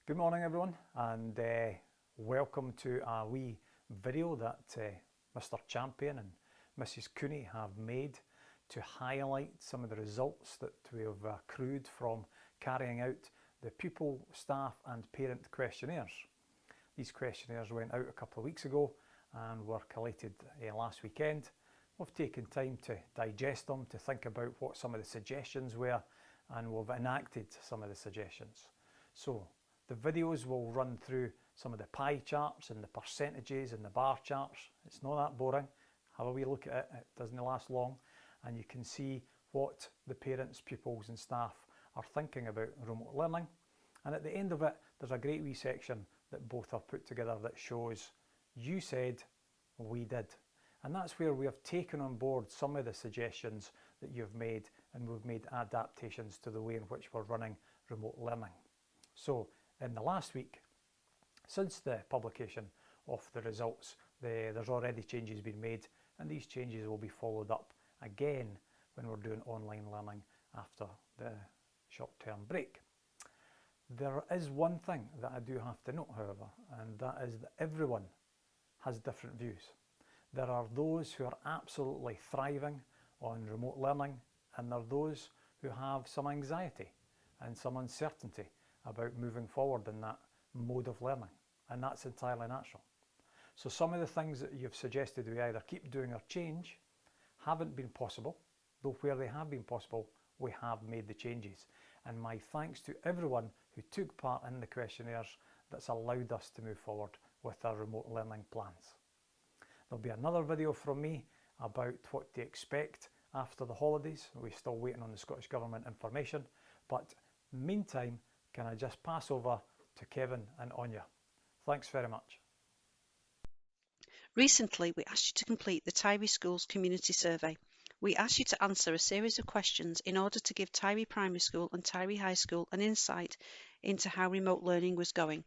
Good morning everyone, and welcome to a wee video that Mr. Champion and Mrs. Cooney have made to highlight some of the results that we have accrued from carrying out the pupil, staff and parent questionnaires. These questionnaires went out a couple of weeks ago and were collated last weekend. We've taken time to digest them, to think about what some of the suggestions were, and we've enacted some of the suggestions. So the videos will run through some of the pie charts and the percentages and the bar charts. It's not that boring. Have a wee look at it. It doesn't last long, and you can see what the parents, pupils and staff are thinking about remote learning. And at the end of it, there's a great wee section that both have put together that shows you said, we did. And that's where we have taken on board some of the suggestions that you've made, and we've made adaptations to the way in which we're running remote learning. So in the last week, since the publication of the results, there's already changes been made, and these changes will be followed up again when we're doing online learning after the short-term break. There is one thing that I do have to note, however, and that is that everyone has different views. There are those who are absolutely thriving on remote learning, and there are those who have some anxiety and some uncertainty about moving forward in that mode of learning, and that's entirely natural. So some of the things that you've suggested we either keep doing or change haven't been possible, though where they have been possible, we have made the changes. And my thanks to everyone who took part in the questionnaires that's allowed us to move forward with our remote learning plans. There'll be another video from me about what to expect after the holidays. We're still waiting on the Scottish Government information, but meantime, can I just pass over to Kevin and Anya? Thanks very much. Recently, we asked you to complete the Tiree Schools Community Survey. We asked you to answer a series of questions in order to give Tiree Primary School and Tiree High School an insight into how remote learning was going.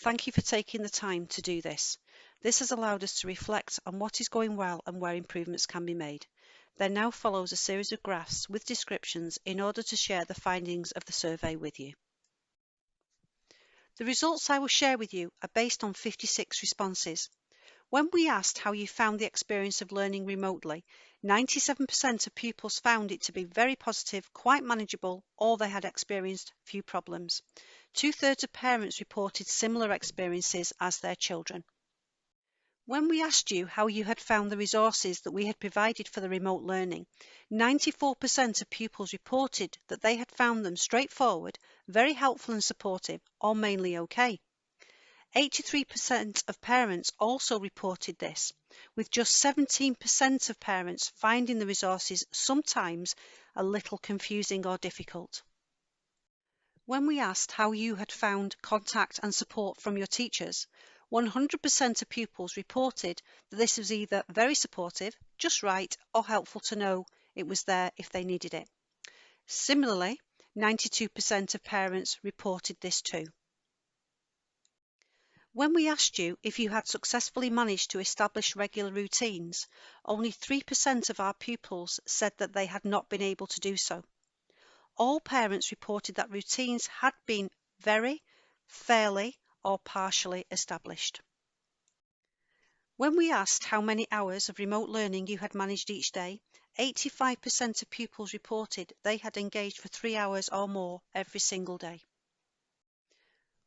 Thank you for taking the time to do this. This has allowed us to reflect on what is going well and where improvements can be made. There now follows a series of graphs with descriptions in order to share the findings of the survey with you. The results I will share with you are based on 56 responses. When we asked how you found the experience of learning remotely, 97% of pupils found it to be very positive, quite manageable, or they had experienced few problems. 2/3 of parents reported similar experiences as their children. When we asked you how you had found the resources that we had provided for the remote learning, 94% of pupils reported that they had found them straightforward, very helpful and supportive, or mainly okay. 83% of parents also reported this, with just 17% of parents finding the resources sometimes a little confusing or difficult. When we asked how you had found contact and support from your teachers, 100% of pupils reported that this was either very supportive, just right, or helpful to know it was there if they needed it. Similarly, 92% of parents reported this too. When we asked you if you had successfully managed to establish regular routines, only 3% of our pupils said that they had not been able to do so. All parents reported that routines had been very, fairly, or partially established. When we asked how many hours of remote learning you had managed each day, 85% of pupils reported they had engaged for 3 hours or more every single day.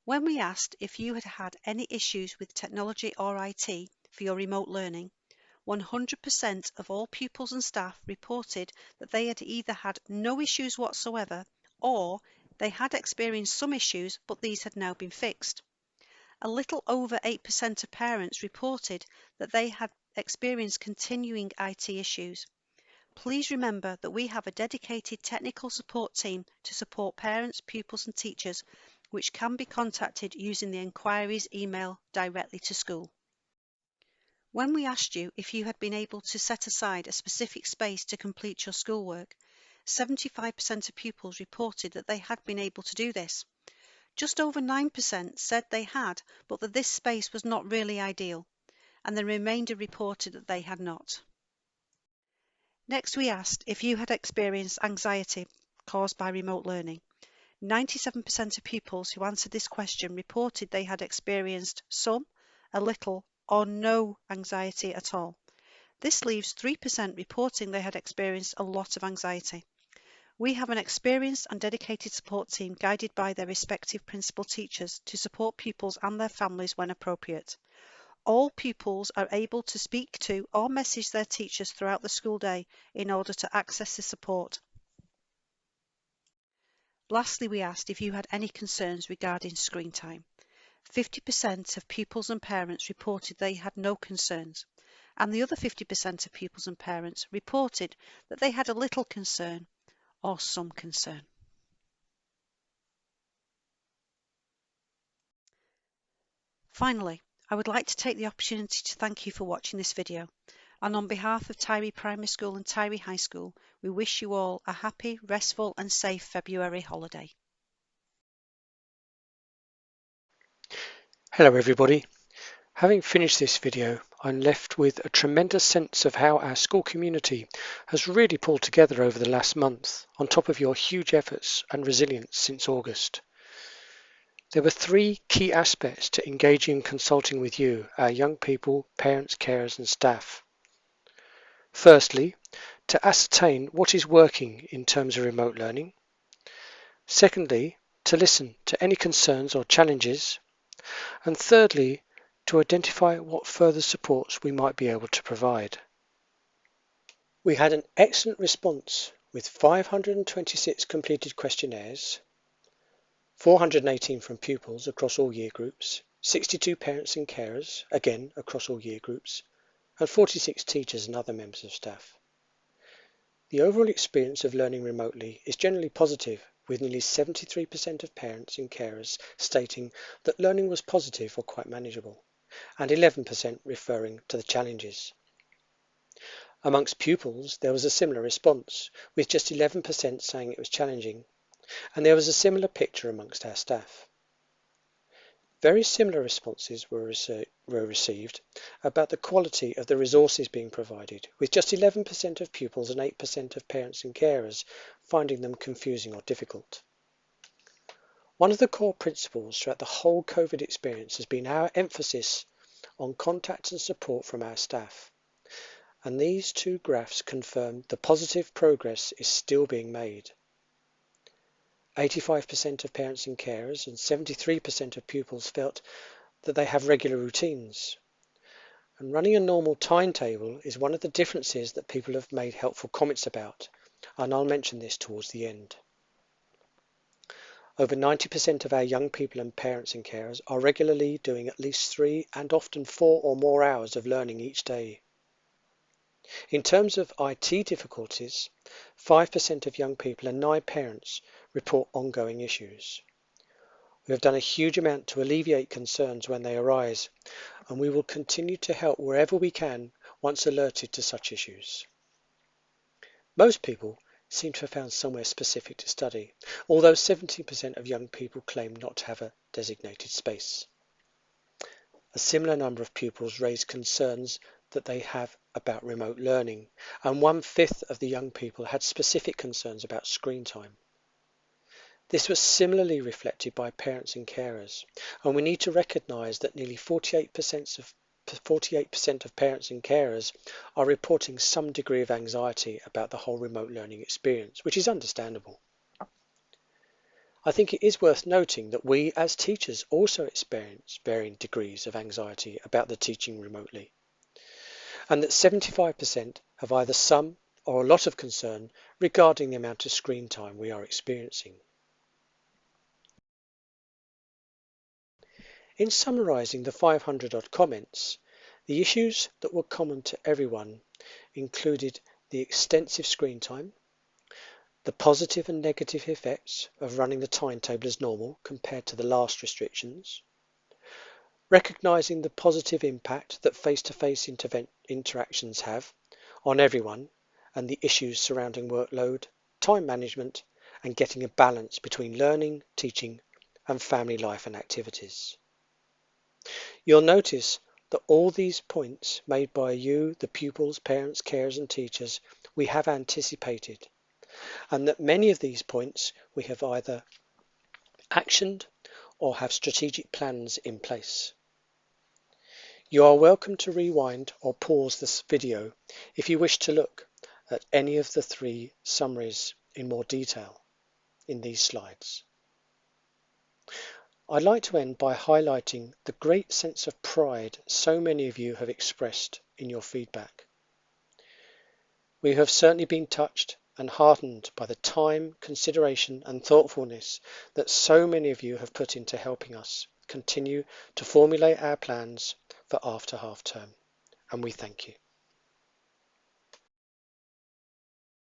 When we asked if you had had any issues with technology or IT for your remote learning, 100% of all pupils and staff reported that they had either had no issues whatsoever or they had experienced some issues but these had now been fixed. A little over 8% of parents reported that they had experienced continuing IT issues. Please remember that we have a dedicated technical support team to support parents, pupils and teachers, which can be contacted using the enquiries email directly to school. When we asked you if you had been able to set aside a specific space to complete your schoolwork, 75% of pupils reported that they had been able to do this. Just over 9% said they had, but that this space was not really ideal, and the remainder reported that they had not. Next, we asked if you had experienced anxiety caused by remote learning. 97% of pupils who answered this question reported they had experienced some, a little, or no anxiety at all. This leaves 3% reporting they had experienced a lot of anxiety. We have an experienced and dedicated support team guided by their respective principal teachers to support pupils and their families when appropriate. All pupils are able to speak to or message their teachers throughout the school day in order to access the support. Lastly, we asked if you had any concerns regarding screen time. 50% of pupils and parents reported they had no concerns, and the other 50% of pupils and parents reported that they had a little concern or some concern. Finally, I would like to take the opportunity to thank you for watching this video, and on behalf of Tiree Primary School and Tiree High School, we wish you all a happy, restful and safe February holiday. Hello everybody. Having finished this video, I'm left with a tremendous sense of how our school community has really pulled together over the last month, on top of your huge efforts and resilience since August. There were three key aspects to engaging and consulting with you, our young people, parents, carers and staff. Firstly, to ascertain what is working in terms of remote learning. Secondly, to listen to any concerns or challenges. And thirdly, to identify what further supports we might be able to provide. We had an excellent response with 526 completed questionnaires, 418 from pupils across all year groups, 62 parents and carers, again across all year groups, and 46 teachers and other members of staff. The overall experience of learning remotely is generally positive, with nearly 73% of parents and carers stating that learning was positive or quite manageable, and 11% referring to the challenges. Amongst pupils, there was a similar response, with just 11% saying it was challenging, and there was a similar picture amongst our staff. Very similar responses were received about the quality of the resources being provided, with just 11% of pupils and 8% of parents and carers finding them confusing or difficult. One of the core principles throughout the whole COVID experience has been our emphasis on contact and support from our staff. And these two graphs confirm the positive progress is still being made. 85% of parents and carers and 73% of pupils felt that they have regular routines. And running a normal timetable is one of the differences that people have made helpful comments about, and I'll mention this towards the end. Over 90% of our young people and parents and carers are regularly doing at least 3 and often 4 or more hours of learning each day. In terms of IT difficulties, 5% of young people and 9 parents report ongoing issues. We have done a huge amount to alleviate concerns when they arise, and we will continue to help wherever we can once alerted to such issues. Most people seem to have found somewhere specific to study, although 70% of young people claim not to have a designated space. A similar number of pupils raise concerns that they have about remote learning, and 1/5 of the young people had specific concerns about screen time. This was similarly reflected by parents and carers, and we need to recognise that nearly 48% of parents and carers are reporting some degree of anxiety about the whole remote learning experience, which is understandable. I think it is worth noting that we as teachers also experience varying degrees of anxiety about the teaching remotely, and that 75% have either some or a lot of concern regarding the amount of screen time we are experiencing. In summarising the 500-odd comments, the issues that were common to everyone included the extensive screen time, the positive and negative effects of running the timetable as normal compared to the last restrictions, recognising the positive impact that face-to-face interactions have on everyone and the issues surrounding workload, time management and getting a balance between learning, teaching and family life and activities. You'll notice that all these points made by you, the pupils, parents, carers and teachers, we have anticipated, and that many of these points we have either actioned or have strategic plans in place. You are welcome to rewind or pause this video if you wish to look at any of the 3 summaries in more detail in these slides. I'd like to end by highlighting the great sense of pride so many of you have expressed in your feedback. We have certainly been touched and heartened by the time, consideration and thoughtfulness that so many of you have put into helping us continue to formulate our plans for after half term, and we thank you.